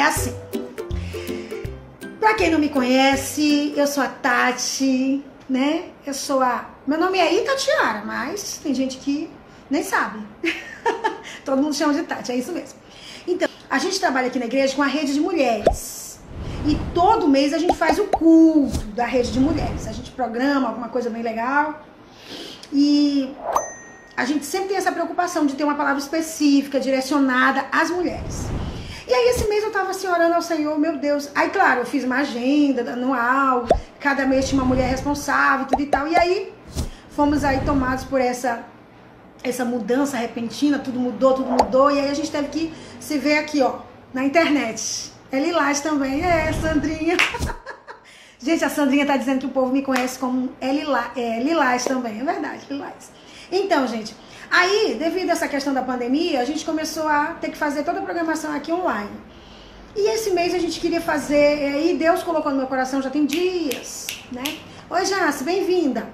É assim. Pra quem não me conhece, eu sou a Tati, né? Meu nome é Itatiara, mas tem gente que nem sabe. Todo mundo chama de Tati, é isso mesmo. Então, a gente trabalha aqui na igreja com a rede de mulheres. E todo mês a gente faz o culto da rede de mulheres. A gente programa alguma coisa bem legal. E a gente sempre tem essa preocupação de ter uma palavra específica, direcionada às mulheres. E aí esse mês eu tava assim, orando ao Senhor, meu Deus. Aí, claro, eu fiz uma agenda anual, cada mês tinha uma mulher responsável, tudo e tal. E aí, fomos aí tomados por essa mudança repentina, tudo mudou. E aí a gente teve que se ver aqui, ó, na internet. É Lilás também, Sandrinha. Gente, a Sandrinha tá dizendo que o povo me conhece como Lilás também, é verdade, Lilás. Então, gente, aí, devido a essa questão da pandemia, a gente começou a ter que fazer toda a programação aqui online. E esse mês a gente queria fazer, e Deus colocou no meu coração já tem dias, né? Oi, Jace, bem-vinda.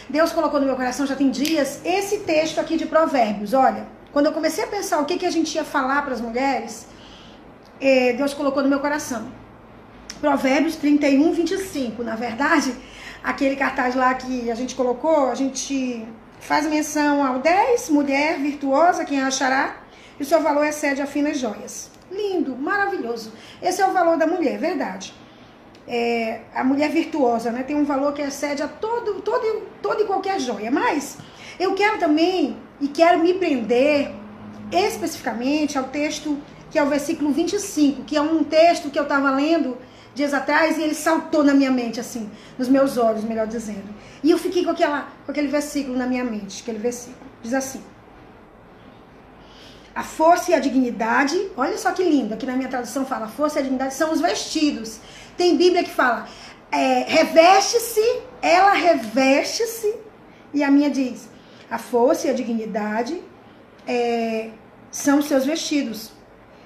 Deus colocou no meu coração já tem dias esse texto aqui de Provérbios. Olha, quando eu comecei a pensar o que a gente ia falar para as mulheres, Deus colocou no meu coração. Provérbios 31, 25. Na verdade, aquele cartaz lá que a gente colocou, a gente faz menção ao 10, mulher virtuosa, quem achará, e o seu valor excede a finas joias. Lindo, maravilhoso. Esse é o valor da mulher, verdade. A mulher virtuosa, né, tem um valor que excede a toda e qualquer joia. Mas eu quero também, e quero me prender especificamente ao texto, que é o versículo 25, que é um texto que eu estava lendo dias atrás, e ele saltou na minha mente, assim, nos meus olhos, melhor dizendo. E eu fiquei com aquele versículo na minha mente, aquele versículo. Diz assim: a força e a dignidade, olha só que lindo, aqui na minha tradução fala, a força e a dignidade são os vestidos. Tem Bíblia que fala, ela reveste-se, e a minha diz, a força e a dignidade são os seus vestidos.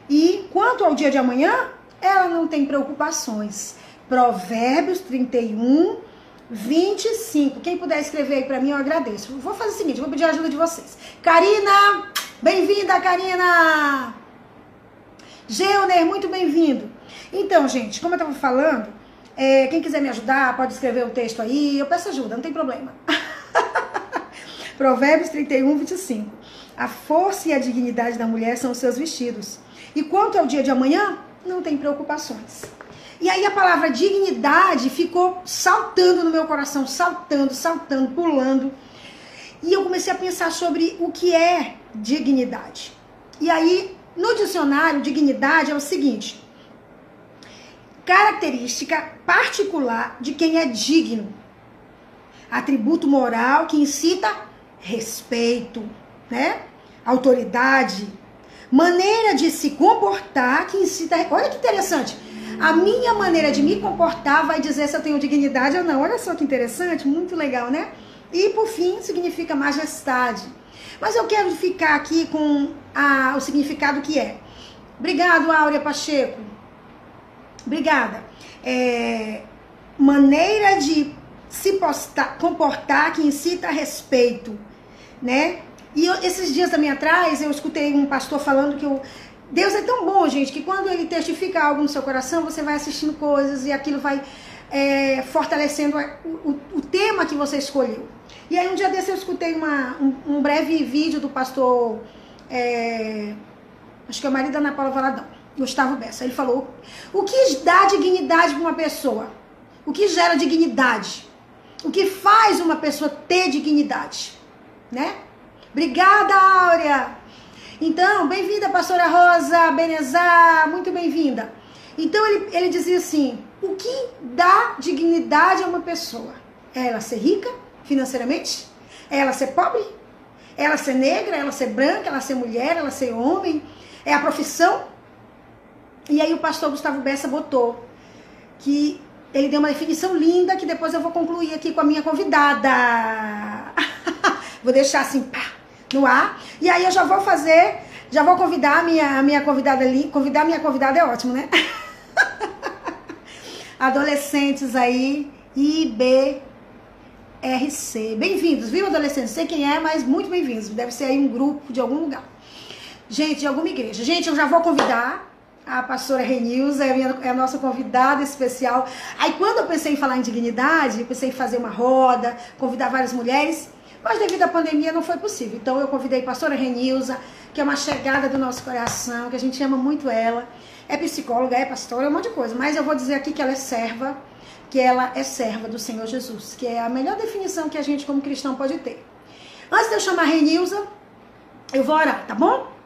E quanto ao dia de amanhã, ela não tem preocupações. Provérbios 31, 25. Quem puder escrever aí pra mim, eu agradeço. Vou fazer o seguinte, vou pedir a ajuda de vocês. Karina, bem-vinda, Karina. Geuner, muito bem-vindo. Então, gente, como eu tava falando, quem quiser me ajudar, pode escrever o texto aí. Eu peço ajuda, não tem problema. Provérbios 31, 25. A força e a dignidade da mulher são os seus vestidos. E quanto ao dia de amanhã, não tem preocupações. E aí a palavra dignidade ficou saltando no meu coração, saltando, pulando. E eu comecei a pensar sobre o que é dignidade. E aí, no dicionário, dignidade é o seguinte: característica particular de quem é digno. Atributo moral que incita respeito, né? Autoridade. Maneira de se comportar que incita... Olha que interessante. A minha maneira de me comportar vai dizer se eu tenho dignidade ou não. Olha só que interessante, muito legal, né? E, por fim, significa majestade. Mas eu quero ficar aqui com o significado que é. Obrigado, Áurea Pacheco. Obrigada. Maneira de se comportar que incita a respeito, né? E esses dias também atrás, eu escutei um pastor falando que Deus é tão bom, gente, que quando ele testifica algo no seu coração, você vai assistindo coisas e aquilo vai fortalecendo o tema que você escolheu. E aí um dia desse eu escutei um breve vídeo do pastor, acho que é o marido da Ana Paula Valadão, Gustavo Bessa. Ele falou, o que dá dignidade para uma pessoa? O que gera dignidade? O que faz uma pessoa ter dignidade? Né? Obrigada, Áurea! Então, bem-vinda, pastora Rosa Benezar, muito bem-vinda. Então, ele dizia assim, o que dá dignidade a uma pessoa? É ela ser rica, financeiramente? É ela ser pobre? É ela ser negra? É ela ser branca? É ela ser mulher? É ela ser homem? É a profissão? E aí o pastor Gustavo Bessa botou que ele deu uma definição linda que depois eu vou concluir aqui com a minha convidada. Vou deixar assim, pá, no ar. E aí eu já vou convidar a minha convidada ali. Convidar a minha convidada é ótimo, né? Adolescentes aí, IBRC. Bem-vindos, viu, adolescentes? Não sei quem é, mas muito bem-vindos. Deve ser aí um grupo de algum lugar. Gente, de alguma igreja. Gente, eu já vou convidar A pastora Renilza é a nossa convidada especial. Aí quando eu pensei em falar em dignidade, eu pensei em fazer uma roda, convidar várias mulheres, mas devido à pandemia não foi possível. Então eu convidei a pastora Renilza, que é uma chegada do nosso coração, que a gente ama muito ela. É psicóloga, é pastora, é um monte de coisa. Mas eu vou dizer aqui que ela é serva, que ela é serva do Senhor Jesus, que é a melhor definição que a gente como cristão pode ter. Antes de eu chamar a Renilza, eu vou orar, tá bom?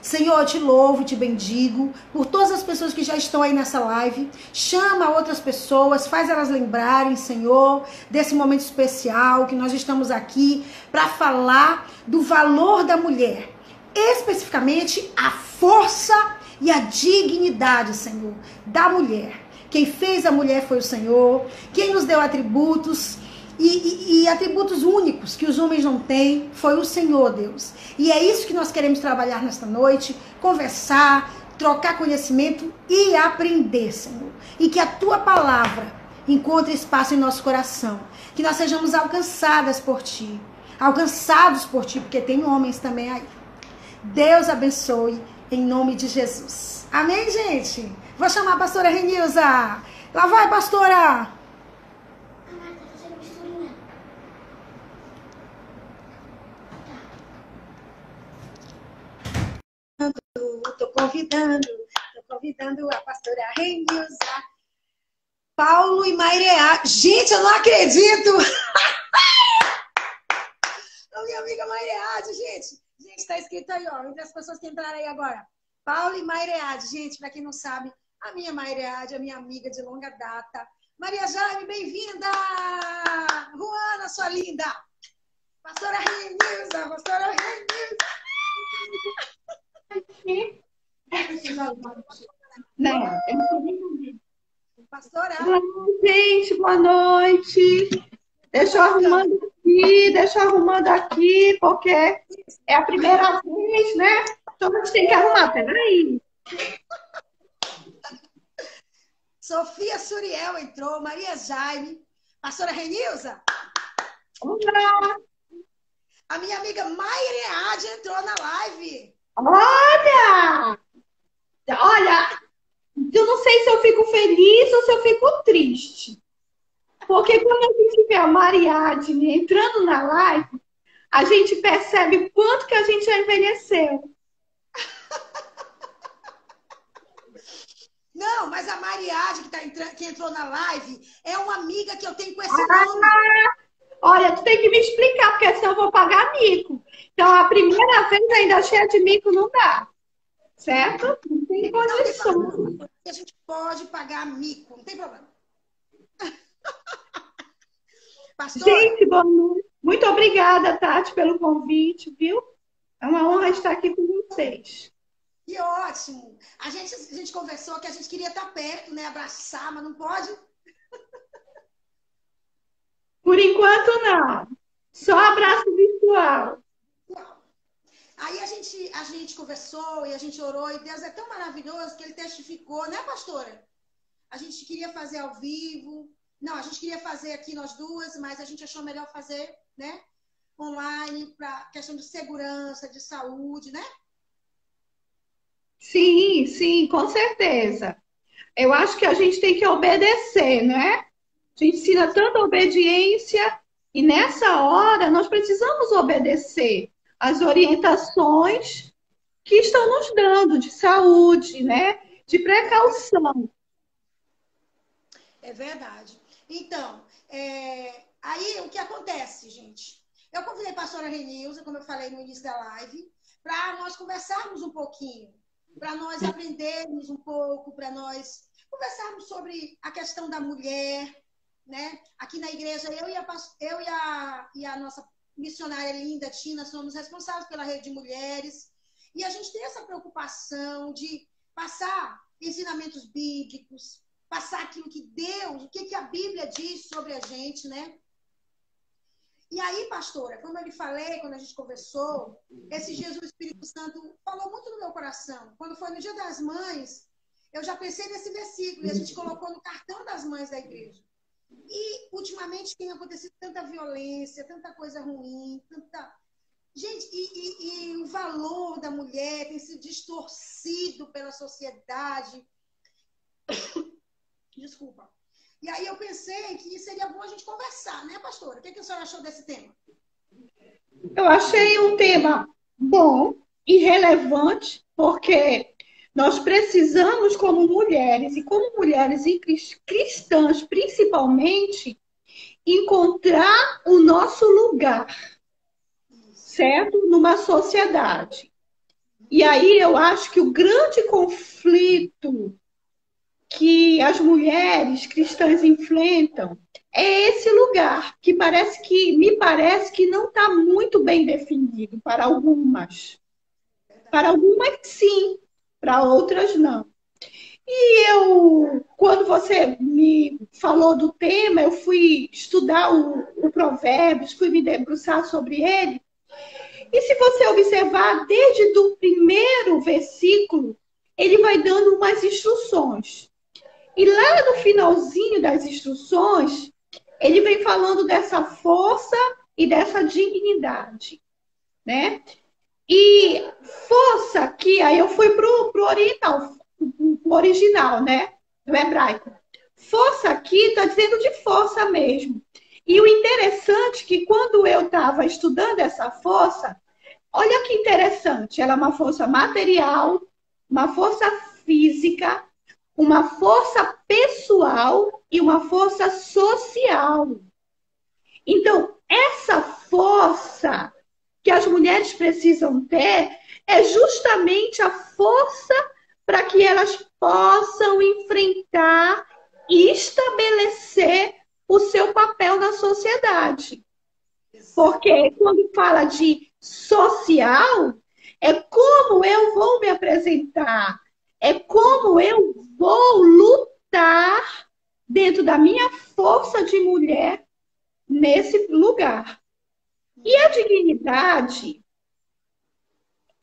Senhor, eu te louvo, te bendigo por todas as pessoas que já estão aí nessa live. Chama outras pessoas, faz elas lembrarem, Senhor, desse momento especial que nós estamos aqui para falar do valor da mulher. Especificamente, a força e a dignidade, Senhor, da mulher. Quem fez a mulher foi o Senhor, quem nos deu atributos e atributos únicos que os homens não têm foi o Senhor, Deus. E é isso que nós queremos trabalhar nesta noite, conversar, trocar conhecimento e aprender, Senhor. E que a Tua palavra encontre espaço em nosso coração. Que nós sejamos alcançadas por Ti. Alcançados por Ti, porque tem homens também aí. Deus abençoe em nome de Jesus. Amém, gente? Vou chamar a pastora Renilza. Lá vai, pastora! Tô convidando a pastora Renilza, Paulo e Maireá. Gente, eu não acredito! A minha amiga Maireade, gente. Gente, tá escrito aí, ó, entre as pessoas que entraram aí agora. Paulo e Maireade. Gente, pra quem não sabe, a minha Maireade, a minha amiga de longa data. Maria Jaime, bem-vinda! Juana, sua linda! Pastora Renilza, pastora Renilza! Né? Pastora? Gente, boa noite. Deixa eu arrumando aqui, porque é a primeira vez, né? Então a gente tem que arrumar, peraí. Sofia Suriel entrou, Maria Jaime, pastora Renilza. Olá! A minha amiga Maireade entrou na live. Olha, eu não sei se eu fico feliz ou se eu fico triste. Porque quando a gente vê a Mariadne entrando na live, a gente percebe o quanto que a gente já envelheceu. Não, mas a Mariade que entrou na live é uma amiga que eu tenho com esse nome. Olha, tu tem que me explicar, porque senão eu vou pagar mico. Então, a primeira vez ainda cheia de mico não dá. Certo? Não tem condição. A gente pode pagar mico, não tem problema. Pastora, gente, boa noite. Muito obrigada, Tati, pelo convite, viu? É uma honra estar aqui com vocês. Que ótimo. A gente conversou que a gente queria estar perto, né? Abraçar, mas não pode. Por enquanto, não. Só abraço virtual. Aí a gente conversou e a gente orou, e Deus é tão maravilhoso que Ele testificou, né, pastora? A gente queria fazer ao vivo. Não, a gente queria fazer aqui nós duas, mas a gente achou melhor fazer, né? Online, para questão de segurança, de saúde, né? Sim, sim, com certeza. Eu acho que a gente tem que obedecer, né? A gente ensina tanta obediência e nessa hora nós precisamos obedecer as orientações que estão nos dando de saúde, né? De precaução. É verdade. Então, aí o que acontece, gente? Eu convidei a pastora Renilza, como eu falei no início da live, para nós conversarmos um pouquinho, para nós aprendermos um pouco, para nós conversarmos sobre a questão da mulher, né? Aqui na igreja, e a nossa missionária linda, Tina, somos responsáveis pela rede de mulheres, e a gente tem essa preocupação de passar ensinamentos bíblicos, passar aquilo que Deus, o que a Bíblia diz sobre a gente, né? E aí, pastora, como eu lhe falei, quando a gente conversou, esses dias o Espírito Santo falou muito no meu coração. Quando foi no Dia das Mães, eu já pensei nesse versículo e a gente colocou no cartão das mães da igreja. E, ultimamente, tem acontecido tanta violência, tanta coisa ruim, tanta... Gente, e o valor da mulher tem sido distorcido pela sociedade. Desculpa. E aí eu pensei que seria bom a gente conversar, né, pastora? O que a senhora achou desse tema? Eu achei um tema bom e relevante, porque nós precisamos, como mulheres e cristãs principalmente, encontrar o nosso lugar, certo? Numa sociedade. E aí eu acho que o grande conflito que as mulheres cristãs enfrentam é esse lugar que me parece que não está muito bem definido para algumas. Para algumas sim, para outras não. E quando você me falou do tema, eu fui estudar o Provérbios, fui me debruçar sobre ele. E se você observar, desde o primeiro versículo, ele vai dando umas instruções. E lá no finalzinho das instruções, ele vem falando dessa força e dessa dignidade, né? E força aqui, aí eu fui pro oriental, pro original, né? Do hebraico. Força aqui está dizendo de força mesmo. E o interessante é que quando eu estava estudando essa força, olha que interessante, ela é uma força material, uma força física, uma força pessoal e uma força social. Então, essa força que as mulheres precisam ter é justamente a força para que elas possam enfrentar e estabelecer o seu papel na sociedade. Porque quando fala de social, é como eu vou me apresentar, é como eu vou lutar dentro da minha força de mulher nesse lugar. E a dignidade,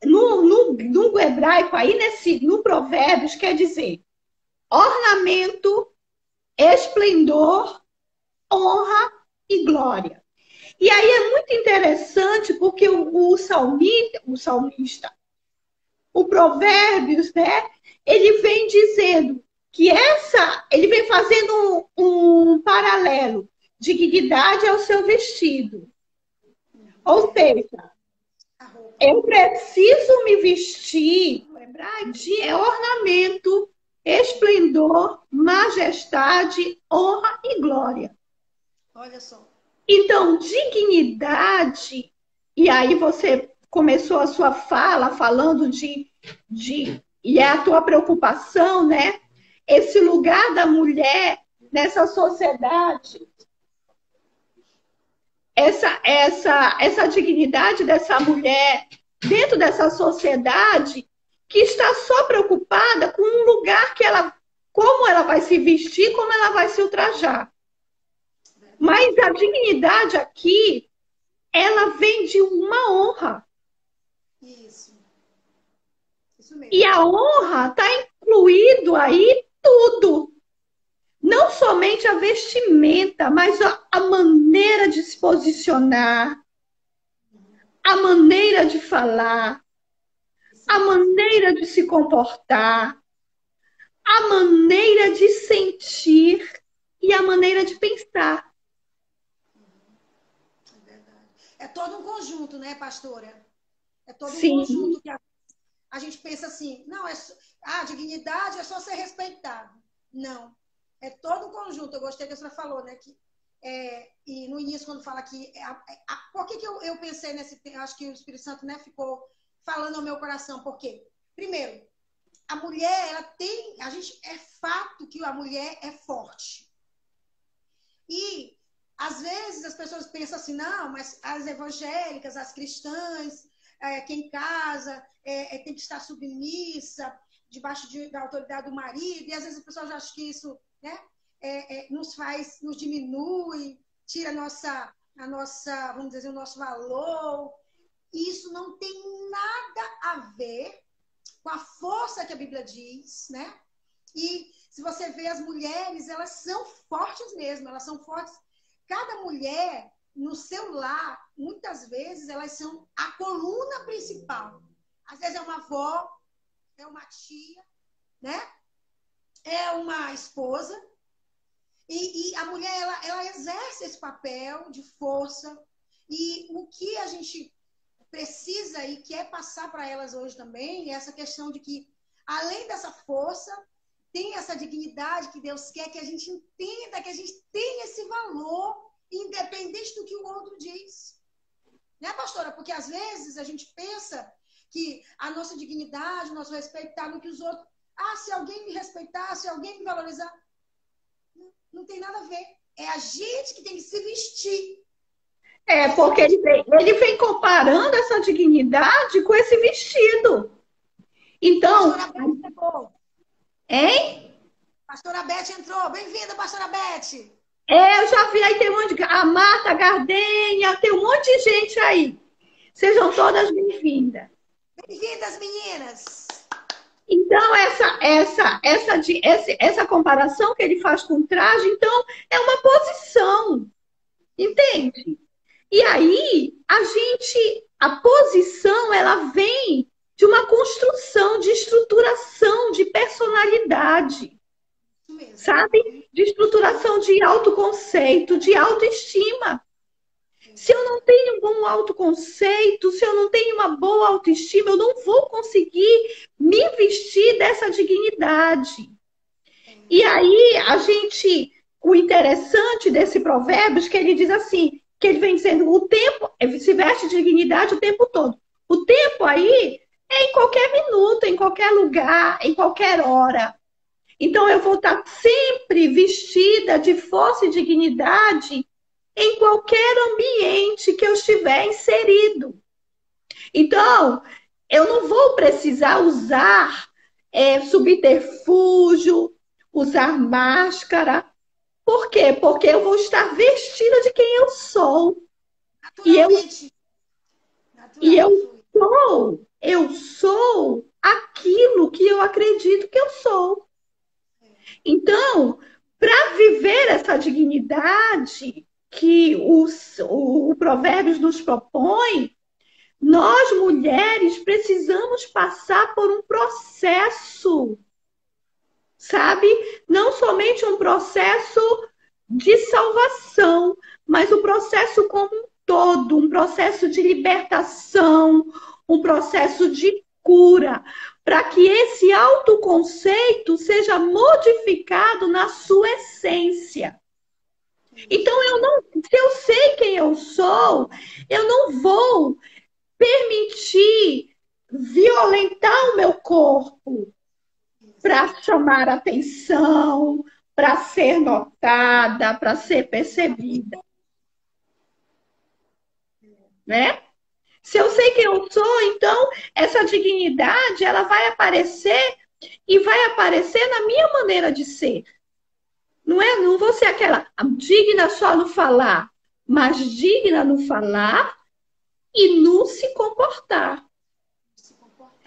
no hebraico, aí no Provérbios, quer dizer ornamento, esplendor, honra e glória. E aí é muito interessante porque o Provérbios, né, ele vem dizendo que ele vem fazendo um paralelo. Dignidade ao seu vestido. Ou seja, eu preciso me vestir de ornamento, esplendor, majestade, honra e glória. Olha só. Então, dignidade, e aí você começou a sua fala falando e é a tua preocupação, né? Esse lugar da mulher nessa sociedade, essa dignidade dessa mulher dentro dessa sociedade que está só preocupada com um lugar como ela vai se vestir, como ela vai se ultrajar. Mas a dignidade aqui, ela vem de uma honra. Isso mesmo. E a honra está incluído aí tudo. Não somente a vestimenta, mas a maneira de se posicionar, a maneira de falar, a maneira de se comportar, a maneira de sentir e a maneira de pensar. É todo um conjunto, né, pastora? É todo um Sim. conjunto que a gente pensa assim, não, dignidade é só ser respeitado. Não. É todo um conjunto. Eu gostei que a senhora falou, né? E no início, quando fala que. Por que eu pensei nesse. Acho que o Espírito Santo, né, ficou falando ao meu coração. Por quê? Primeiro, a mulher, ela tem. É fato que a mulher é forte. E, às vezes, as pessoas pensam assim, não, mas as evangélicas, as cristãs, quem casa tem que estar submissa, debaixo da autoridade do marido, e às vezes as pessoas acham que isso, né, nos diminui, tira a nossa, vamos dizer, o nosso valor. Isso não tem nada a ver com a força que a Bíblia diz, né? E se você vê as mulheres, elas são fortes mesmo, elas são fortes. Cada mulher, no seu lar, muitas vezes, elas são a coluna principal. Às vezes é uma avó, é uma tia, né? É uma esposa. E a mulher, ela exerce esse papel de força. E o que a gente precisa e quer passar para elas hoje também é essa questão de que, além dessa força, tem essa dignidade que Deus quer que a gente entenda, que a gente tem esse valor, independente do que o outro diz. Né, pastora? Porque às vezes a gente pensa que a nossa dignidade, o nosso respeito está no que os outros... Ah, se alguém me respeitar, se alguém me valorizar... Não tem nada a ver. É a gente que tem que se vestir. Porque ele vem comparando essa dignidade com esse vestido. Então, Pastora Beth entrou. hein? Pastora Beth entrou. Bem-vinda, pastora Beth. Eu já vi aí, tem um monte de... A Marta, a Gardênia, tem um monte de gente aí. Sejam todas bem-vindas. Bem-vindas, meninas. Então, essa comparação que ele faz com o traje, então, é uma posição, entende? E aí, a posição, ela vem de uma construção, de estruturação, de personalidade, sabe? De estruturação de autoconceito, de autoestima. Se eu não tenho um bom autoconceito, se eu não tenho uma boa autoestima, eu não vou conseguir me vestir dessa dignidade. E aí, o interessante desse provérbio é que ele diz assim, que ele vem dizendo, o tempo, se veste de dignidade o tempo todo. O tempo aí é em qualquer minuto, em qualquer lugar, em qualquer hora. Então, eu vou estar sempre vestida de força e dignidade em qualquer ambiente que eu estiver inserido. Então, eu não vou precisar usar subterfúgio, usar máscara. Por quê? Porque eu vou estar vestida de quem eu sou. Naturalmente. E eu sou aquilo que eu acredito que eu sou. Então, para viver essa dignidade que o Provérbios nos propõe, nós, mulheres, precisamos passar por um processo, sabe? Não somente um processo de salvação, mas o processo como um todo, um processo de libertação, um processo de cura, para que esse autoconceito seja modificado na sua essência. Então, se eu sei quem eu sou, eu não vou permitir violentar o meu corpo para chamar atenção, para ser notada, para ser percebida. Né? Se eu sei quem eu sou, então essa dignidade ela vai aparecer e vai aparecer na minha maneira de ser. Não vou ser aquela digna só no falar, mas digna no falar e no se comportar.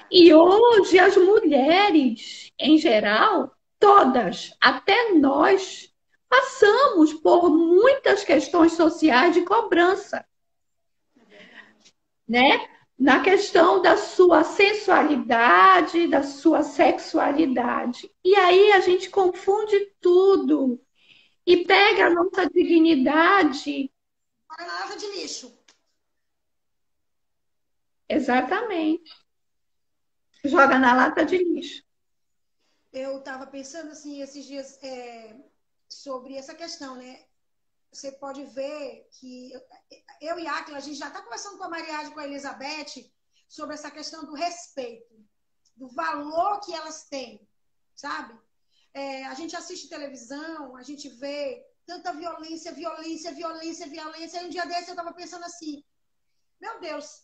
E hoje as mulheres, em geral, todas, até nós, passamos por muitas questões sociais de cobrança, né? Na questão da sua sensualidade, da sua sexualidade. E aí a gente confunde tudo e pega a nossa dignidade. Para na lata de lixo. Exatamente. Joga na lata de lixo. Eu estava pensando assim esses dias sobre essa questão, né? Você pode ver que eu e Áquila, a gente já está conversando com a Mariade e com a Elizabeth sobre essa questão do respeito, do valor que elas têm, sabe? A gente assiste televisão, a gente vê tanta violência, violência, violência, violência. E um dia desse eu estava pensando assim, meu Deus,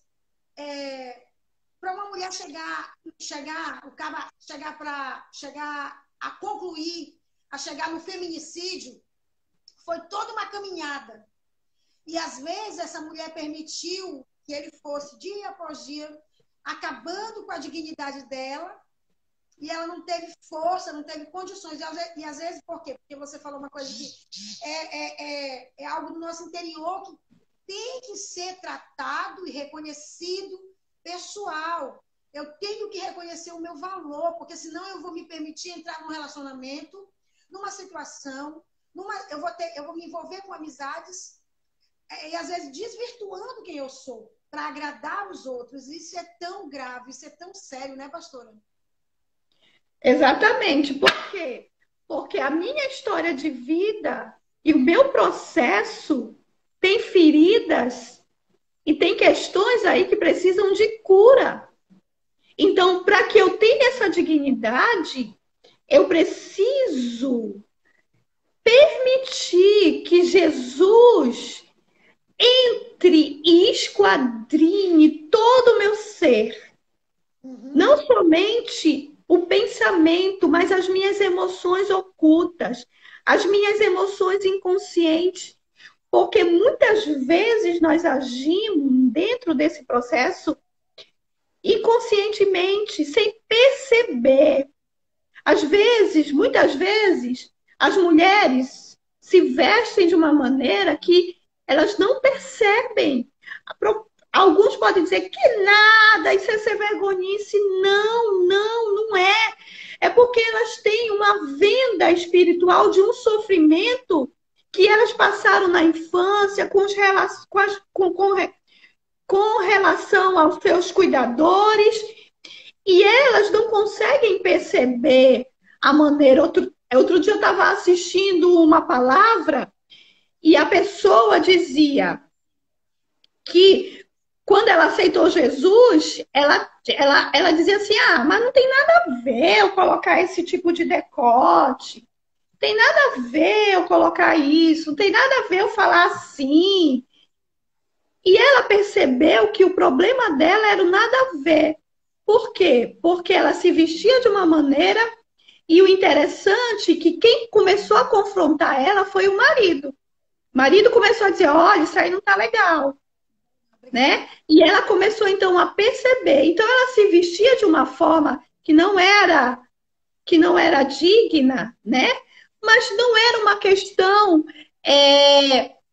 para uma mulher chegar a concluir, a chegar no feminicídio, foi toda uma caminhada. E às vezes essa mulher permitiu que ele fosse dia após dia acabando com a dignidade dela, e ela não teve força, não teve condições. E às vezes, por quê? Porque você falou uma coisa que é algo do nosso interior tem que ser tratado e reconhecido pessoal. Eu tenho que reconhecer o meu valor, porque senão eu vou me permitir entrar num relacionamento, numa situação, eu vou me envolver com amizades e às vezes desvirtuando quem eu sou para agradar os outros. Isso é tão grave, isso é tão sério, né, pastora? Exatamente. Por quê? Porque a minha história de vida e o meu processo tem feridas e tem questões aí que precisam de cura. Então, para que eu tenha essa dignidade, eu preciso permitir que Jesus entre e esquadrinhe todo o meu ser. Não somente o pensamento, mas as minhas emoções ocultas, as minhas emoções inconscientes. Porque muitas vezes nós agimos dentro desse processo inconscientemente, sem perceber. Às vezes, muitas vezes, as mulheres se vestem de uma maneira que elas não percebem. Alguns podem dizer que nada, isso é ser vergonhice. Não, não, não é. É porque elas têm uma venda espiritual de um sofrimento que elas passaram na infância com relação aos seus cuidadores, e elas não conseguem perceber a maneira. Outro dia eu estava assistindo uma palavra e a pessoa dizia que quando ela aceitou Jesus, ela dizia assim, mas não tem nada a ver eu colocar esse tipo de decote, não tem nada a ver eu colocar isso, não tem nada a ver eu falar assim. E ela percebeu que o problema dela era o nada a ver. Por quê? Porque ela se vestia de uma maneira e o interessante é que quem começou a confrontar ela foi o marido. O marido começou a dizer, olha, isso aí não tá legal, né? E ela começou então a perceber. Então ela se vestia de uma forma que não era digna, né? Mas não era uma questão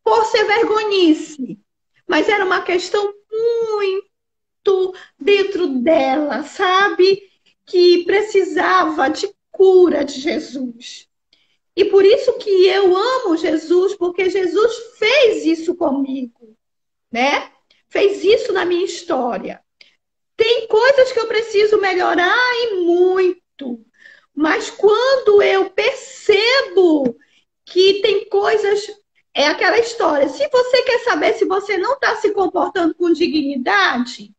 por ser vergonhice, mas era uma questão muito dentro dela, sabe? Que precisava de cura de Jesus. E por isso que eu amo Jesus, porque Jesus fez isso comigo, né? Fez isso na minha história. Tem coisas que eu preciso melhorar e muito. Mas quando eu percebo que tem coisas, é aquela história. Se você quer saber se você não está se comportando com dignidade,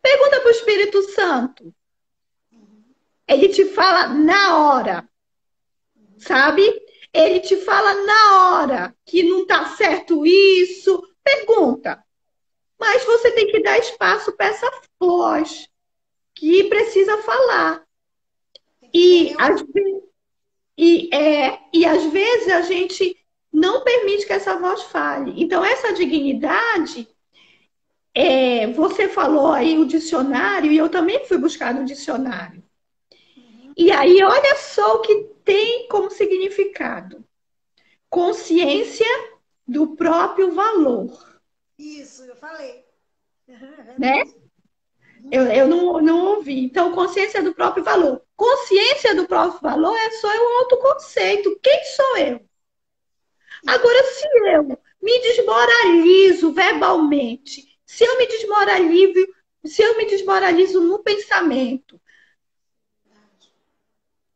pergunta para o Espírito Santo. Ele te fala na hora, sabe? Ele te fala na hora que não está certo isso. Pergunta. Mas você tem que dar espaço para essa voz que precisa falar. E às vezes a gente não permite que essa voz fale. Então, essa dignidade, você falou aí o dicionário, e eu também fui buscar no dicionário. E aí, olha só o que tem como significado. Consciência do próprio valor. Isso, eu falei. Né? Eu não ouvi. Então, consciência do próprio valor. Consciência do próprio valor é só o autoconceito. Quem sou eu? Agora, se eu me desmoralizo verbalmente, se eu me desmoralizo no pensamento,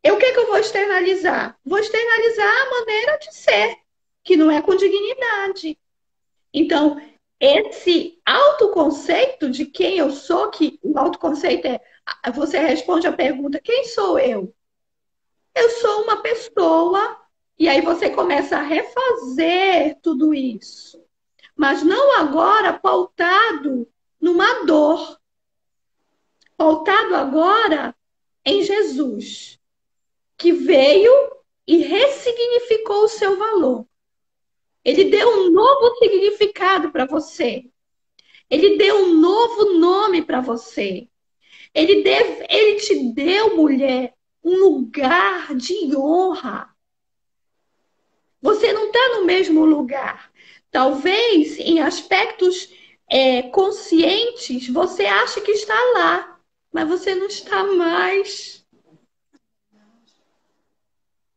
o que eu vou externalizar? Vou externalizar a maneira de ser, que não é com dignidade. Então, esse autoconceito de quem eu sou, que o autoconceito você responde a pergunta, quem sou eu? Eu sou uma pessoa, e aí você começa a refazer tudo isso. Mas não agora pautado numa dor. Pautado agora em Jesus, que veio e ressignificou o seu valor. Ele deu um novo significado para você. Ele deu um novo nome para você. Ele te deu, mulher, um lugar de honra. Você não está no mesmo lugar. Talvez em aspectos conscientes você ache que está lá, mas você não está mais.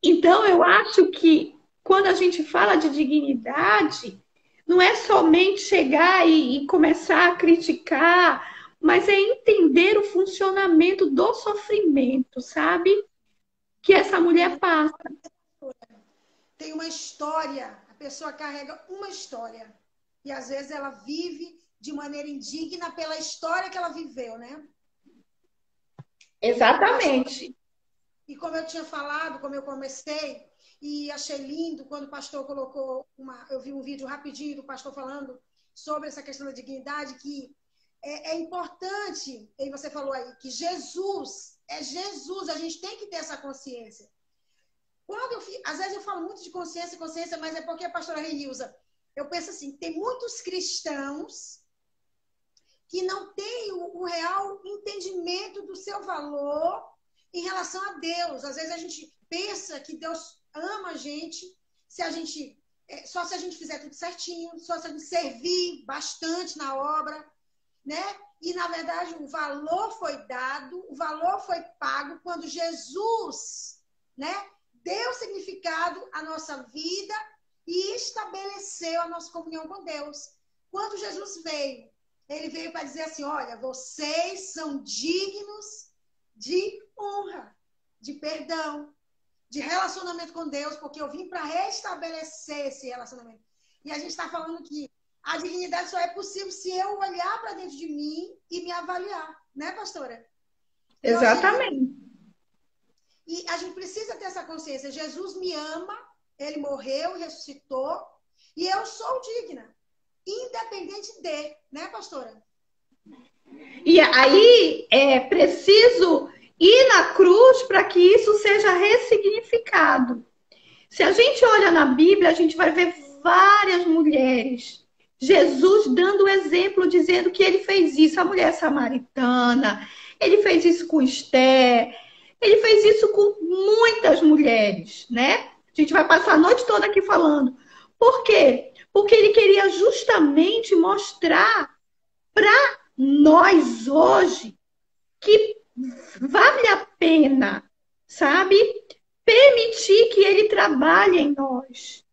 Então, eu acho que quando a gente fala de dignidade, não é somente chegar e começar a criticar, mas é entender o funcionamento do sofrimento, sabe? Que essa mulher passa. Tem uma história, a pessoa carrega uma história. E às vezes ela vive de maneira indigna pela história que ela viveu, né? Exatamente. E como eu tinha falado, como eu comecei, e achei lindo quando o pastor colocou eu vi um vídeo rapidinho do pastor falando sobre essa questão da dignidade, que é importante, e você falou aí, que Jesus, a gente tem que ter essa consciência. Às vezes eu falo muito de consciência, mas é porque a pastora Renilza, eu penso assim, tem muitos cristãos que não têm o real entendimento do seu valor em relação a Deus. Às vezes a gente pensa que Deus ama a gente só se a gente fizer tudo certinho, só se a gente servir bastante na obra, né? E, na verdade, o valor foi dado, o valor foi pago quando Jesus, né, deu significado à nossa vida e estabeleceu a nossa comunhão com Deus. Quando Jesus veio, ele veio para dizer assim, olha, vocês são dignos de honra, de perdão, de relacionamento com Deus, porque eu vim para restabelecer esse relacionamento. E a gente está falando que a dignidade só é possível se eu olhar para dentro de mim e me avaliar, né, pastora? Exatamente. E a gente precisa ter essa consciência. Jesus me ama, ele morreu e ressuscitou, e eu sou digna, independente de, né, pastora? E aí é preciso ir na cruz para que isso seja ressignificado. Se a gente olha na Bíblia, a gente vai ver várias mulheres. Jesus dando o exemplo, dizendo que ele fez isso. A mulher samaritana, ele fez isso com Esther, ele fez isso com muitas mulheres, né? A gente vai passar a noite toda aqui falando. Por quê? Porque ele queria justamente mostrar para nós hoje que vale a pena, sabe? Permitir que ele trabalhe em nós,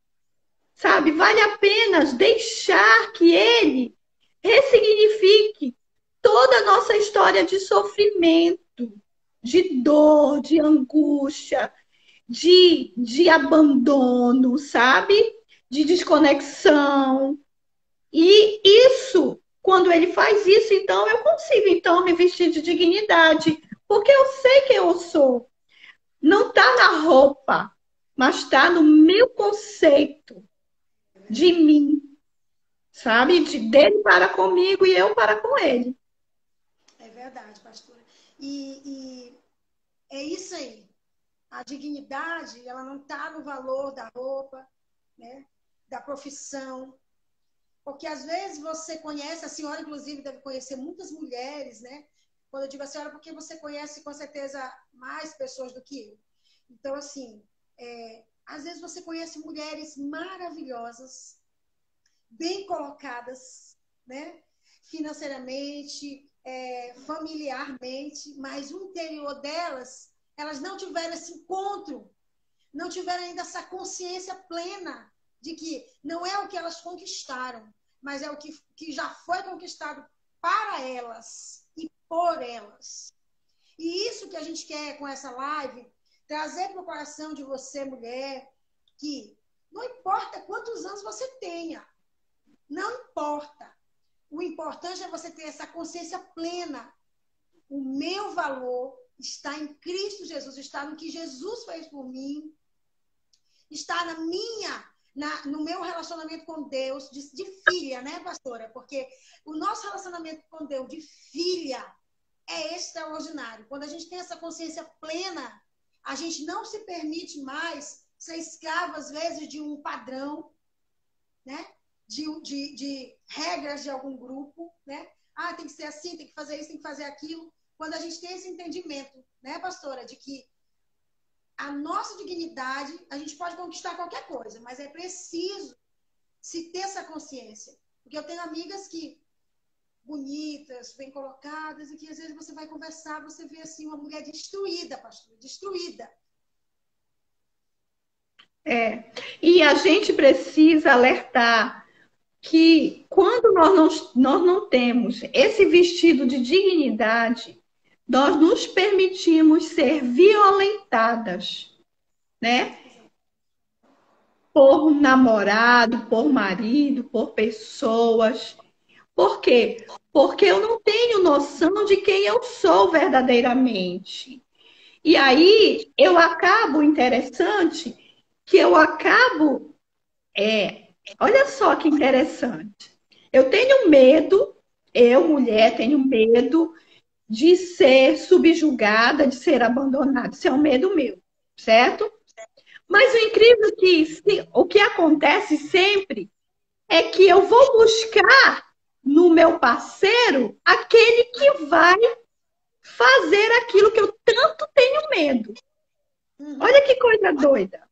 sabe? Vale a pena deixar que ele ressignifique toda a nossa história de sofrimento, de dor, de angústia, de abandono, sabe? De desconexão. E isso, quando ele faz isso, então eu consigo então me vestir de dignidade, porque eu sei quem eu sou. Não está na roupa, mas está no meu conceito de mim, sabe? Dele para comigo e eu para com ele. É verdade, pastora. E é isso aí. A dignidade, ela não está no valor da roupa, né? Da profissão. Porque às vezes você conhece, a senhora inclusive deve conhecer muitas mulheres, né? Quando eu digo a senhora, porque você conhece com certeza mais pessoas do que eu. Então, assim, às vezes você conhece mulheres maravilhosas, bem colocadas, né? Financeiramente, familiarmente, mas o interior delas, elas não tiveram esse encontro, não tiveram ainda essa consciência plena de que não é o que elas conquistaram, mas é o que já foi conquistado para elas e por elas. E isso que a gente quer com essa live, trazer para o coração de você, mulher, que não importa quantos anos você tenha, não importa. O importante é você ter essa consciência plena. O meu valor está em Cristo Jesus, está no que Jesus fez por mim, está no meu relacionamento com Deus, de filha, né, pastora? Porque o nosso relacionamento com Deus de filha é extraordinário. Quando a gente tem essa consciência plena, a gente não se permite mais ser escravo, às vezes, de um padrão, né? De regras de algum grupo, né? Ah, tem que ser assim, tem que fazer isso, tem que fazer aquilo. Quando a gente tem esse entendimento, né, pastora, de que a nossa dignidade, a gente pode conquistar qualquer coisa, mas é preciso se ter essa consciência. Porque eu tenho amigas que bonitas, bem colocadas, e que às vezes você vai conversar, você vê assim uma mulher destruída, pastor, destruída. É. E a gente precisa alertar que quando nós não temos esse vestido de dignidade, nós nos permitimos ser violentadas, né? Por namorado, por marido, por pessoas. Por quê? Porque eu não tenho noção de quem eu sou verdadeiramente. E aí eu acabo interessante que eu acabo olha só que interessante. Eu tenho medo, eu, mulher, tenho medo de ser subjugada, de ser abandonada. Isso é um medo meu, certo? Mas o incrível é que o que acontece sempre é que eu vou buscar no meu parceiro aquele que vai fazer aquilo que eu tanto tenho medo. Olha que coisa doida,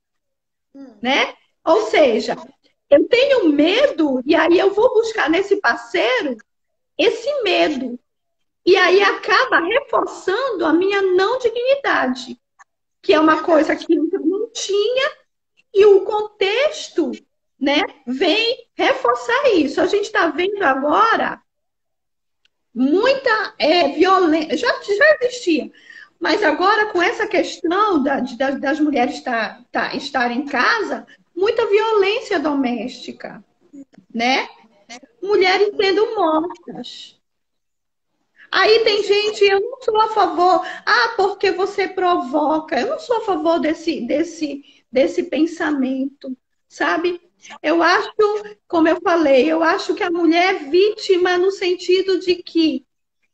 né? Ou seja, eu tenho medo e aí eu vou buscar nesse parceiro esse medo. E aí acaba reforçando a minha não dignidade, que é uma coisa que eu não tinha e o contexto, né, vem reforçar isso. A gente está vendo agora muita violência, já existia, mas agora com essa questão das mulheres estarem em casa, muita violência doméstica, né? Mulheres sendo mortas. Aí tem gente, eu não sou a favor, porque você provoca. Eu não sou a favor desse pensamento, sabe? Eu acho, como eu falei, eu acho que a mulher é vítima no sentido de que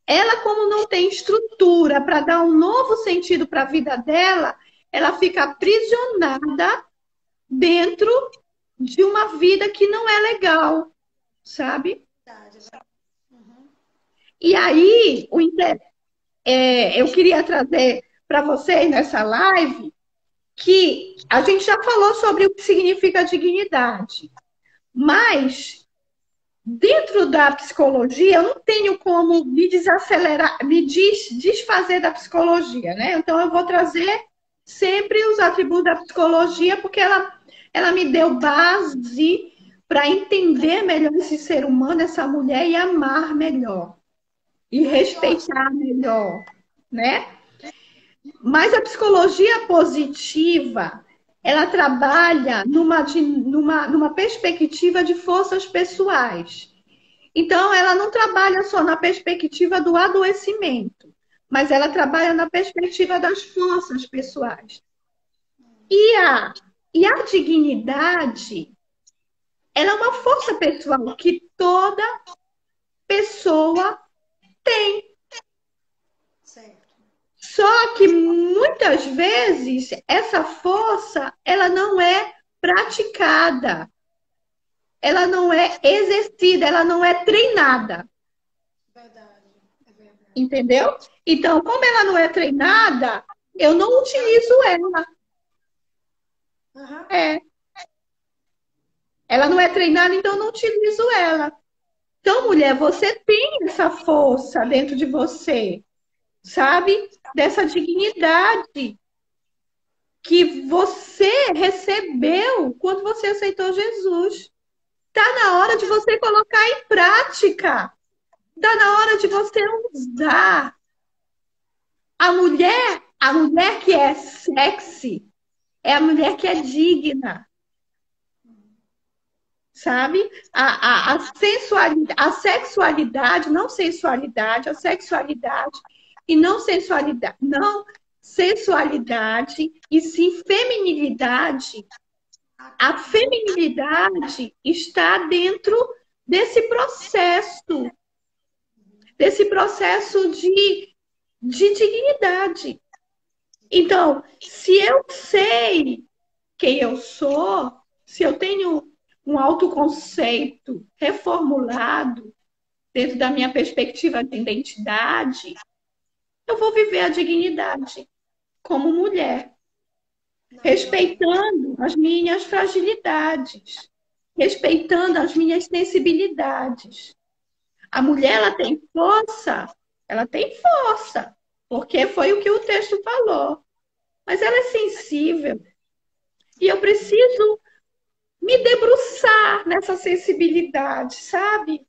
ela, como não tem estrutura para dar um novo sentido para a vida dela, ela fica aprisionada dentro de uma vida que não é legal, sabe? E aí, eu queria trazer para vocês nessa live que a gente já falou sobre o que significa dignidade, mas dentro da psicologia eu não tenho como me desacelerar, desfazer da psicologia, né? Então eu vou trazer sempre os atributos da psicologia porque ela me deu base para entender melhor esse ser humano, essa mulher e amar melhor e respeitar melhor, né? Mas a psicologia positiva, ela trabalha numa perspectiva de forças pessoais. Então, ela não trabalha só na perspectiva do adoecimento, mas ela trabalha na perspectiva das forças pessoais. E a dignidade, ela é uma força pessoal que toda pessoa tem. Só que muitas vezes essa força ela não é praticada, ela não é exercida, ela não é treinada. Verdade, é verdade. Entendeu? Então, como ela não é treinada, eu não utilizo ela. Uhum. Ela não é treinada, então eu não utilizo ela. Então, mulher, você tem essa força dentro de você, sabe? Dessa dignidade que você recebeu quando você aceitou Jesus. Está na hora de você colocar em prática. Está na hora de você usar. A mulher que é sexy, é a mulher que é digna. Sabe? A sensualidade, a sexualidade, não sensualidade, a sexualidade e não sensualidade, não sensualidade e sim feminilidade. A feminilidade está dentro desse processo de dignidade. Então, se eu sei quem eu sou, se eu tenho um autoconceito reformulado dentro da minha perspectiva de identidade, eu vou viver a dignidade como mulher, respeitando as minhas fragilidades, respeitando as minhas sensibilidades. A mulher, ela tem força, porque foi o que o texto falou. Mas ela é sensível. E eu preciso me debruçar nessa sensibilidade, sabe?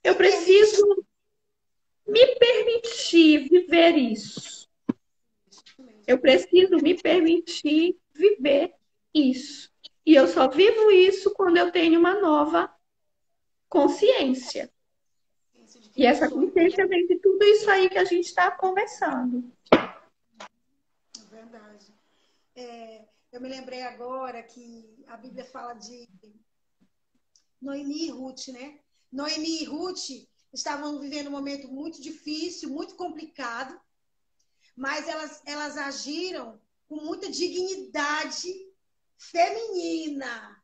Eu preciso me permitir viver isso. Eu preciso me permitir viver isso. E eu só vivo isso quando eu tenho uma nova consciência. E essa consciência vem de tudo isso aí que a gente está conversando. É verdade. Eu me lembrei agora que a Bíblia fala de Noemi e Ruth, né? Noemi e Ruth estavam vivendo um momento muito difícil, muito complicado, mas elas agiram com muita dignidade feminina.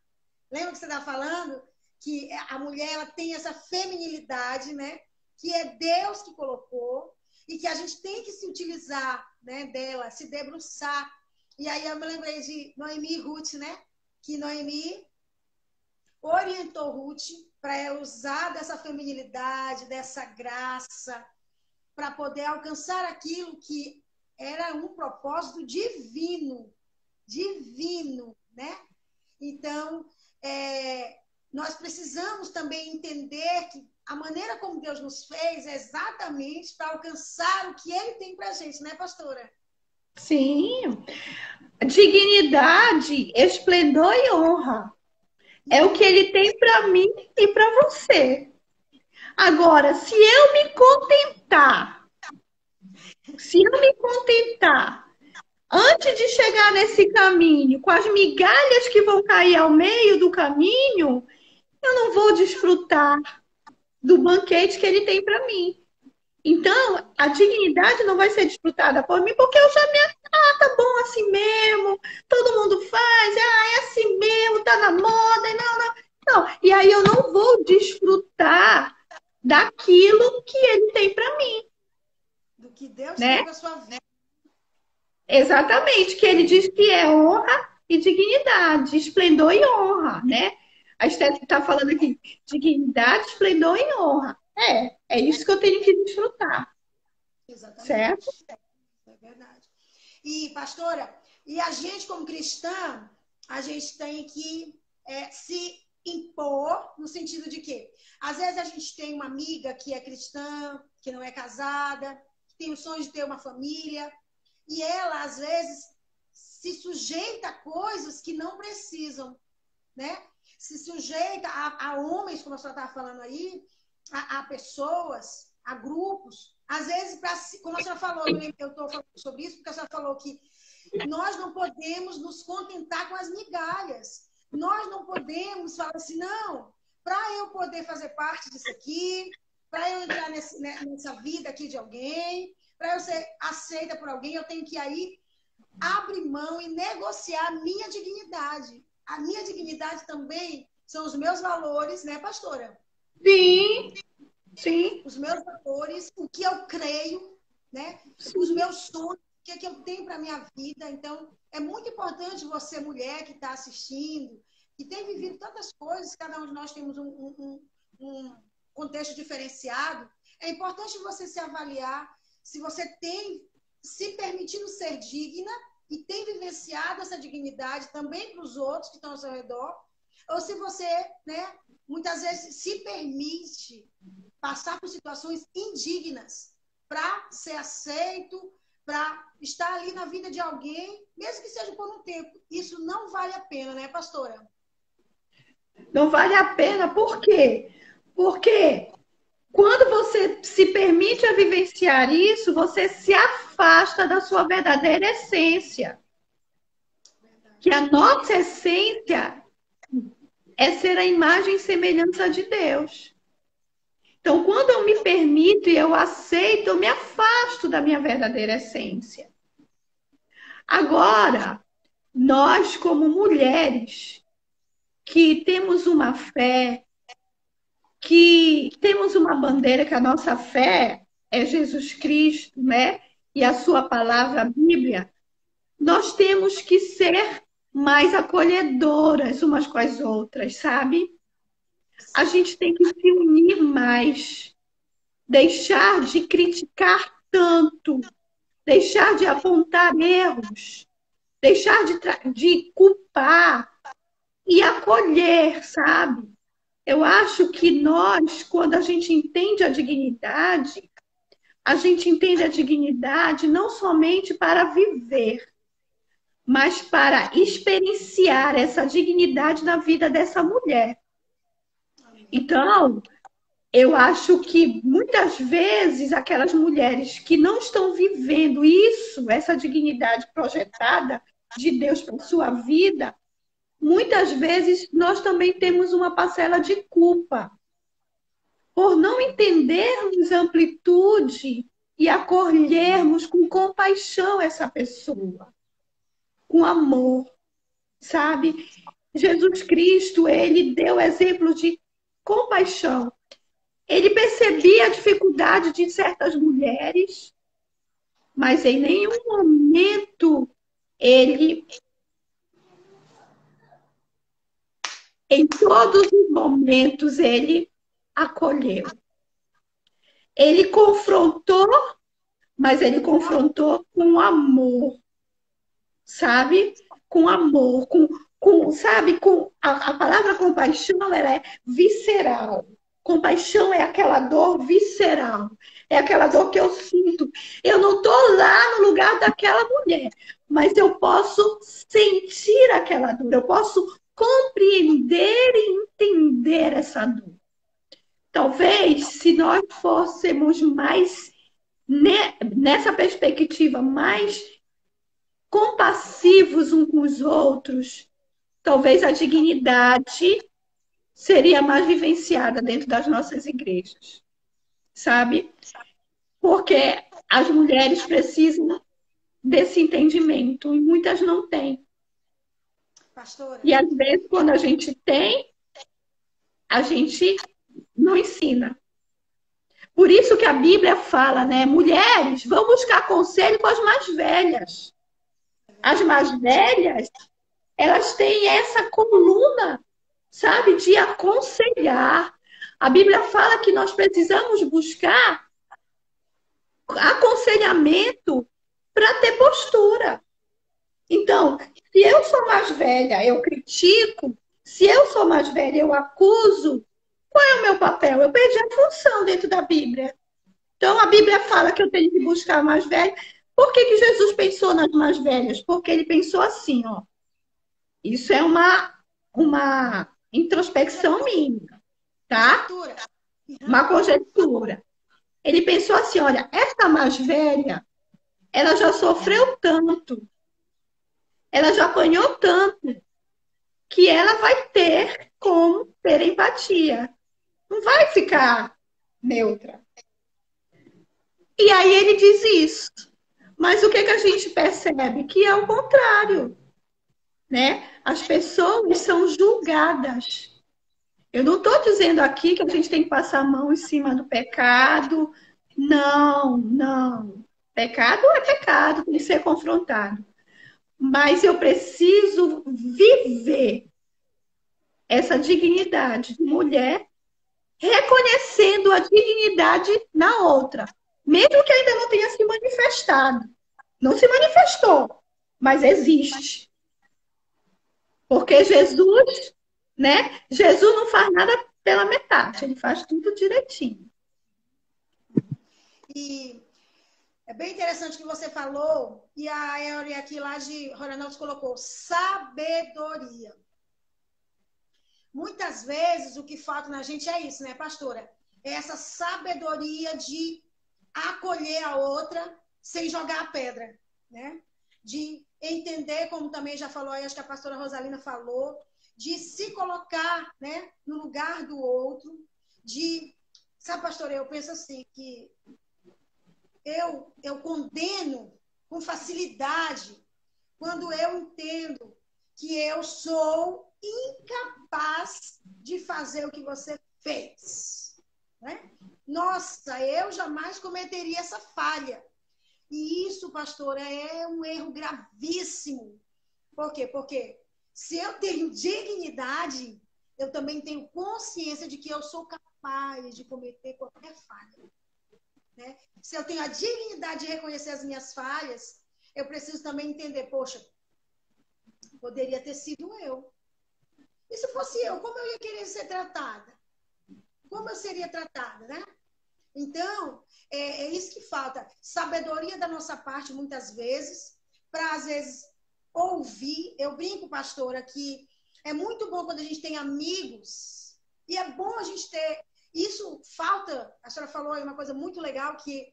Lembra que você estava falando? Que a mulher ela tem essa feminilidade, né? Que é Deus que colocou e que a gente tem que se utilizar, né, dela, se debruçar. E aí eu me lembrei de Noemi e Ruth, né? Que Noemi orientou Ruth para ela usar dessa feminilidade, dessa graça, para poder alcançar aquilo que era um propósito divino, né? Então, nós precisamos também entender que a maneira como Deus nos fez é exatamente para alcançar o que Ele tem para a gente, né, pastora? Sim. Dignidade, esplendor e honra. É o que Ele tem para mim e para você. Agora, se eu me contentar, antes de chegar nesse caminho, com as migalhas que vão cair ao meio do caminho, eu não vou desfrutar do banquete que Ele tem para mim. Então, a dignidade não vai ser disputada por mim, porque eu já tá bom assim mesmo, todo mundo faz, é assim mesmo, tá na moda, não. E aí eu não vou desfrutar daquilo que Ele tem para mim. Do que Deus né? tem para sua vida. Exatamente, que Ele diz que é honra e dignidade, esplendor e honra, né? A Esther está falando aqui, dignidade, esplendor e honra. É isso que eu tenho que desfrutar. Exatamente. Certo? É verdade. E, pastora, e a gente como cristã, a gente tem que se impor no sentido de que, às vezes a gente tem uma amiga que é cristã, que não é casada, que tem o sonho de ter uma família, e ela, às vezes, se sujeita a coisas que não precisam, né? Se sujeita a homens, como a senhora estava falando aí, a pessoas, a grupos. Às vezes, como a senhora falou, eu estou falando sobre isso, porque a senhora falou que nós não podemos nos contentar com as migalhas. Nós não podemos falar assim, não, para eu poder fazer parte disso aqui, para eu entrar nessa vida aqui de alguém, para eu ser aceita por alguém, eu tenho que aí abrir mão e negociar a minha dignidade. A minha dignidade também são os meus valores, né, pastora? Sim, sim. Os meus valores, o que eu creio, né? Os meus sonhos, o que é que eu tenho para a minha vida. Então, é muito importante você, mulher que está assistindo, que tem vivido tantas coisas, cada um de nós temos um contexto diferenciado, é importante você se avaliar se você tem se permitindo ser digna e tem vivenciado essa dignidade também para os outros que estão ao seu redor, ou se você, né, muitas vezes se permite passar por situações indignas para ser aceito, para estar ali na vida de alguém, mesmo que seja por um tempo. Isso não vale a pena, né, pastora? Não vale a pena, por quê? Porque quando você se permite a vivenciar isso, você se afasta da sua verdadeira essência. Que a nossa essência é ser a imagem e semelhança de Deus. Então, quando eu me permito e eu aceito, eu me afasto da minha verdadeira essência. Agora, nós como mulheres que temos uma fé, que temos uma bandeira, que a nossa fé é Jesus Cristo, né? E a sua palavra, a Bíblia, nós temos que ser mais acolhedoras umas com as outras, sabe? A gente tem que se unir mais, deixar de criticar tanto, deixar de apontar erros, deixar de culpar e acolher, sabe? Eu acho que nós, quando a gente entende a gente entende a dignidade não somente para viver, mas para experienciar essa dignidade na vida dessa mulher. Então, eu acho que muitas vezes aquelas mulheres que não estão vivendo isso, essa dignidade projetada de Deus para sua vida, muitas vezes nós também temos uma parcela de culpa por não entendermos a amplitude e acolhermos com compaixão essa pessoa, com amor, sabe? Jesus Cristo, ele deu exemplo de compaixão. Ele percebia a dificuldade de certas mulheres, mas em nenhum momento ele, em todos os momentos, ele acolheu. Ele confrontou, mas ele confrontou com amor, sabe? Com amor, sabe? A palavra compaixão, ela é visceral. Compaixão é aquela dor visceral. É aquela dor que eu sinto. Eu não estou lá no lugar daquela mulher, mas eu posso sentir aquela dor. Eu posso compreender e entender essa dor. Talvez, se nós fôssemos mais nessa perspectiva, mais compassivos uns com os outros, talvez a dignidade seria mais vivenciada dentro das nossas igrejas, sabe? Porque as mulheres precisam desse entendimento e muitas não têm. Pastora. E às vezes, quando a gente tem, a gente não ensina. Por isso que a Bíblia fala, né? Mulheres, vão buscar conselho com as mais velhas. As mais velhas, elas têm essa coluna, sabe, de aconselhar. A Bíblia fala que nós precisamos buscar aconselhamento para ter postura. Então, se eu sou mais velha, eu critico. Se eu sou mais velha, eu acuso. Qual é o meu papel? Eu perdi a função dentro da Bíblia. Então, a Bíblia fala que eu tenho que buscar a mais velha. Por que Jesus pensou nas mais velhas? Porque ele pensou assim, ó. Isso é uma introspecção minha, tá? Uma conjectura. Ele pensou assim, olha, essa mais velha, ela já sofreu tanto, ela já apanhou tanto, que ela vai ter como ter empatia. Não vai ficar neutra. E aí ele diz isso. Mas o que a gente percebe? Que é o contrário, né? As pessoas são julgadas. Eu não estou dizendo aqui que a gente tem que passar a mão em cima do pecado. Não, não. Pecado é pecado, tem que ser confrontado. Mas eu preciso viver essa dignidade de mulher, reconhecendo a dignidade na outra, mesmo que ainda não tenha se manifestado. Não se manifestou, mas existe. Porque Jesus, né? Jesus não faz nada pela metade, ele faz tudo direitinho. E é bem interessante o que você falou, e a Euri aqui lá de Roranópolis colocou sabedoria. Muitas vezes o que falta na gente é isso, né, pastora? É essa sabedoria de acolher a outra sem jogar a pedra, né? De entender, como também já falou aí, acho que a pastora Rosalina falou, de se colocar, né, no lugar do outro, de... Sabe, pastora, eu penso assim, que eu condeno com facilidade quando eu entendo que eu sou incapaz de fazer o que você fez, né? Nossa, eu jamais cometeria essa falha. E isso, pastora, é um erro gravíssimo. Por quê? Porque se eu tenho dignidade, eu também tenho consciência de que eu sou capaz de cometer qualquer falha, né? Se eu tenho a dignidade de reconhecer as minhas falhas, eu preciso também entender, poxa, poderia ter sido eu. E se fosse eu, como eu ia querer ser tratada? Como eu seria tratada, né? Então, é isso que falta. Sabedoria da nossa parte, muitas vezes, para, às vezes, ouvir. Eu brinco, pastora, que é muito bom quando a gente tem amigos. E é bom a gente ter... Isso falta... A senhora falou aí uma coisa muito legal, que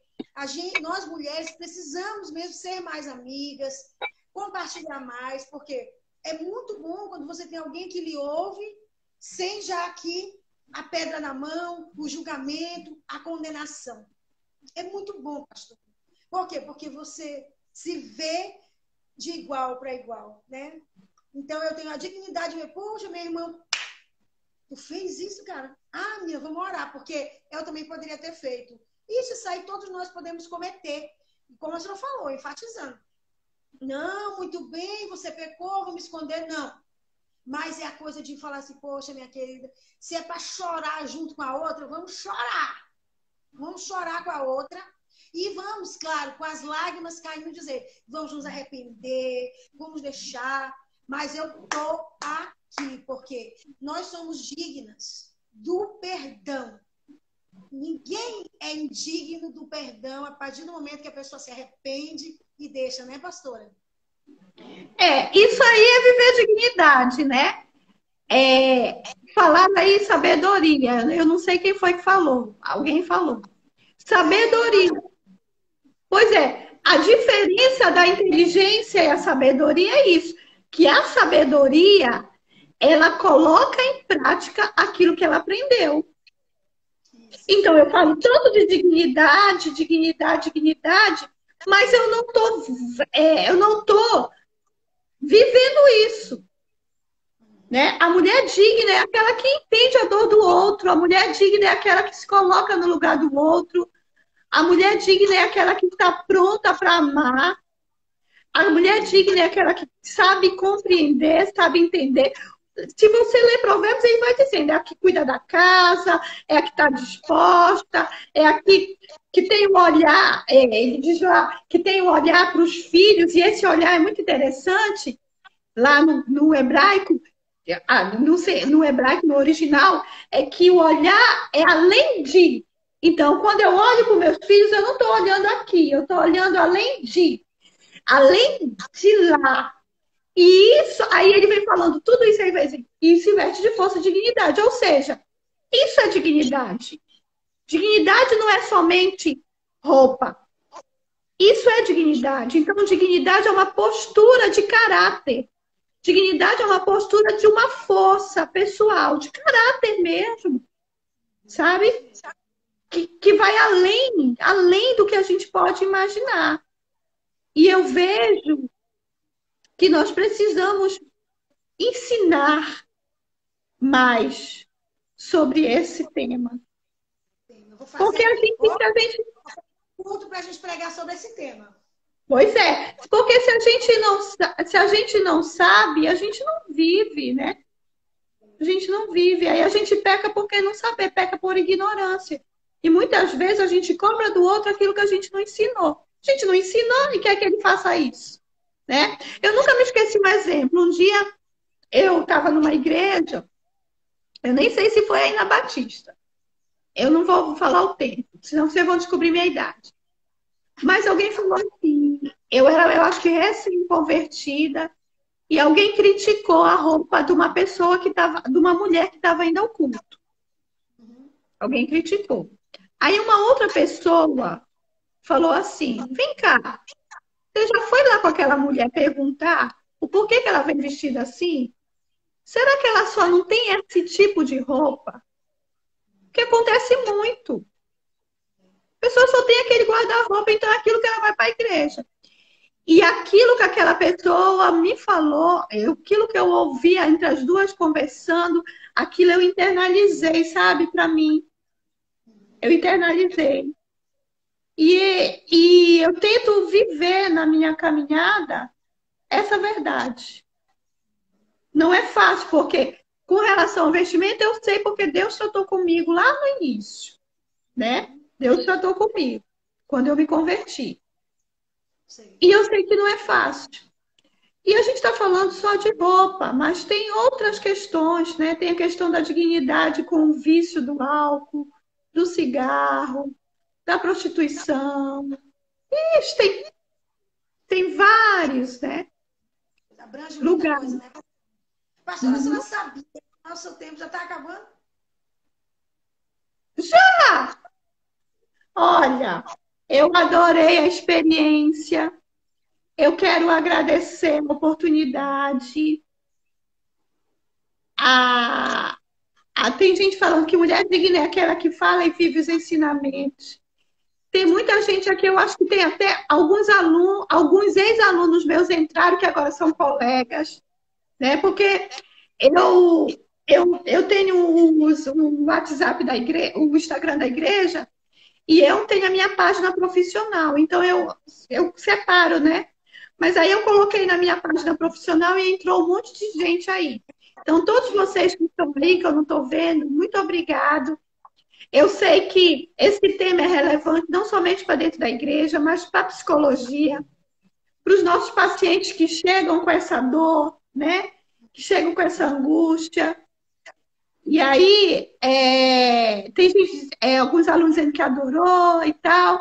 nós, mulheres, precisamos mesmo ser mais amigas, compartilhar mais, porque é muito bom quando você tem alguém que lhe ouve, sem já aqui a pedra na mão, o julgamento, a condenação. É muito bom, pastor. Por quê? Porque você se vê de igual para igual, né? Então, eu tenho a dignidade de ver, poxa, minha irmã, tu fez isso, cara? Ah, minha, vamos orar, porque eu também poderia ter feito. Isso aí todos nós podemos cometer. E como a senhora falou, enfatizando. Não, muito bem, você pecou, vou me esconder. Não. Mas é a coisa de falar assim, poxa, minha querida, se é para chorar junto com a outra, vamos chorar. Vamos chorar com a outra. E vamos, claro, com as lágrimas caindo, dizer, vamos nos arrepender, vamos deixar. Mas eu estou aqui, porque nós somos dignas do perdão. Ninguém é indigno do perdão a partir do momento que a pessoa se arrepende e deixa, né, pastora? Isso aí é viver dignidade, né? Falar aí sabedoria. Eu não sei quem foi que falou. Alguém falou. Sabedoria. Pois é, a diferença da inteligência e a sabedoria é isso. Que a sabedoria, ela coloca em prática aquilo que ela aprendeu. Então, eu falo tanto de dignidade, dignidade, dignidade, mas eu não tô vivendo isso. Né? A mulher digna é aquela que entende a dor do outro, a mulher digna é aquela que se coloca no lugar do outro, a mulher digna é aquela que está pronta para amar, a mulher digna é aquela que sabe compreender, sabe entender. Se você ler Provérbios, ele vai dizendo, é a que cuida da casa, é a que está disposta, é a que tem um olhar, ele diz lá, que tem um olhar para os filhos, e esse olhar é muito interessante, lá no hebraico, não sei, no hebraico, no original, é que o olhar é além de. Então, quando eu olho para os meus filhos, eu não estou olhando aqui, eu estou olhando além de. Além de lá. E isso, aí ele vem falando tudo isso, aí vai dizer, isso veste de força e dignidade. Ou seja, isso é dignidade. Dignidade não é somente roupa. Isso é dignidade. Então, dignidade é uma postura de caráter. Dignidade é uma postura de uma força pessoal, de caráter mesmo, sabe? Que vai além do que a gente pode imaginar. E eu vejo que nós precisamos ensinar mais sobre esse tema. Porque a gente Ponto para a gente pregar sobre esse tema. Pois é, porque se a gente não sabe, a gente não vive, né? A gente não vive. Aí a gente peca porque não sabe, peca por ignorância. E muitas vezes a gente cobra do outro aquilo que a gente não ensinou. A gente não ensinou e quer que ele faça isso, né? Eu nunca me esqueci um exemplo. Um dia eu estava numa igreja, eu nem sei se foi aí na Batista. Eu não vou falar o tempo, senão vocês vão descobrir minha idade. Mas alguém falou assim, eu acho que recém-convertida, e alguém criticou a roupa de uma pessoa de uma mulher que estava indo ao culto. Alguém criticou. Aí uma outra pessoa falou assim, vem cá, você já foi lá com aquela mulher perguntar o porquê que ela vem vestida assim? Será que ela só não tem esse tipo de roupa? Porque acontece muito. A pessoa só tem aquele guarda-roupa, então é aquilo que ela vai para a igreja. E aquilo que aquela pessoa me falou, aquilo que eu ouvia entre as duas conversando, aquilo eu internalizei, sabe, para mim. Eu internalizei. E eu tento viver na minha caminhada essa verdade. Não é fácil, porque Com relação ao investimento, eu sei porque Deus tratou comigo lá no início, né? Deus tratou comigo quando eu me converti. Sei. E eu sei que não é fácil. E a gente está falando só de roupa, mas tem outras questões, né? Tem a questão da dignidade com o vício do álcool, do cigarro, da prostituição. Ixi, tem vários, né? Abrange muita coisa, Lugares. né? Pastora, a senhora Uhum. sabia que o nosso tempo já está acabando? Já! Olha, eu adorei a experiência. Eu quero agradecer a oportunidade. A, tem gente falando que mulher digna é aquela que fala e vive os ensinamentos. Tem muita gente aqui, eu acho que tem até alguns alunos, alguns ex-alunos meus entraram que agora são colegas, né? Porque eu, eu tenho o WhatsApp da igreja, o Instagram da igreja, e eu tenho a minha página profissional, então eu separo, né? Mas aí eu coloquei na minha página profissional e entrou um monte de gente aí. Então, todos vocês que estão aí, que eu não estou vendo, muito obrigado. Eu sei que esse tema é relevante não somente para dentro da igreja, mas para a psicologia, para os nossos pacientes que chegam com essa dor, né? Que chegam com essa angústia. E aí, tem gente, alguns alunos dizendo que adorou e tal.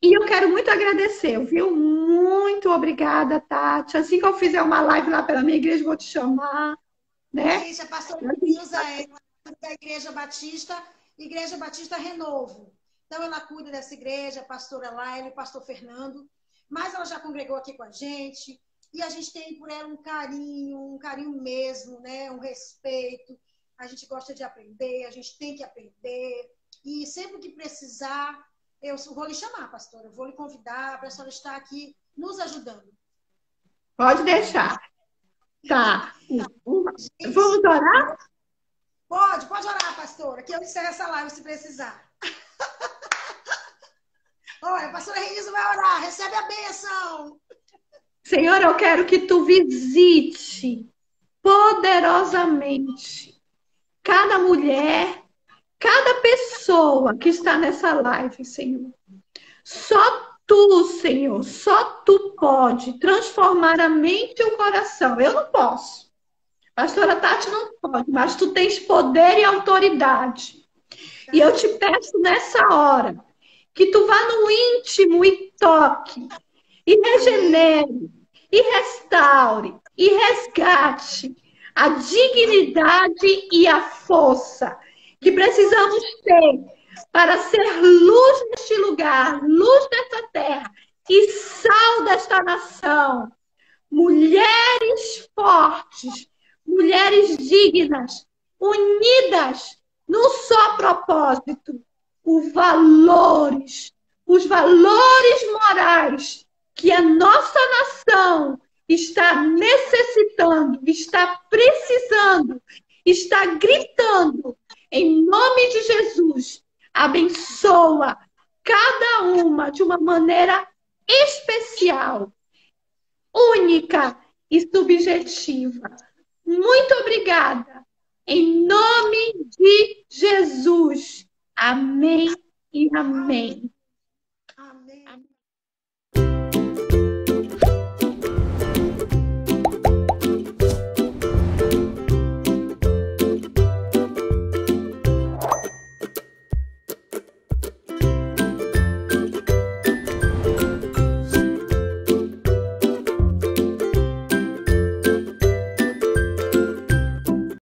E eu quero muito agradecer, viu? Muito obrigada, Tati. Assim que eu fizer uma live lá pela minha igreja, eu vou te chamar, né? Gente, a pastora Nilza é da Igreja Batista Renovo. Então, ela cuida dessa igreja, a pastora Laila e o pastor Fernando. Mas ela já congregou aqui com a gente. E a gente tem por ela um carinho mesmo, né? Um respeito. A gente gosta de aprender, a gente tem que aprender. E sempre que precisar, eu vou lhe chamar, pastora. Eu vou lhe convidar para a senhora estar aqui nos ajudando. Pode deixar. Tá. Vamos orar? Pode orar, pastora, que eu encerro essa live se precisar. Olha, a pastora Renilza vai orar, recebe a bênção. Senhor, eu quero que tu visite poderosamente cada mulher, cada pessoa que está nessa live, Senhor. Só tu, Senhor, só tu pode transformar a mente e o coração. Eu não posso. Pastora Tati não pode, mas tu tens poder e autoridade. E eu te peço nessa hora que tu vá no íntimo e toque, e regenere, e restaure, e resgate a dignidade e a força que precisamos ter para ser luz neste lugar, luz nessa terra e sal desta nação. Mulheres fortes, mulheres dignas, unidas num só propósito, os valores morais que a nossa nação está necessitando, está precisando, está gritando. Em nome de Jesus, abençoa cada uma de uma maneira especial, única e subjetiva. Muito obrigada. Em nome de Jesus. Amém e amém.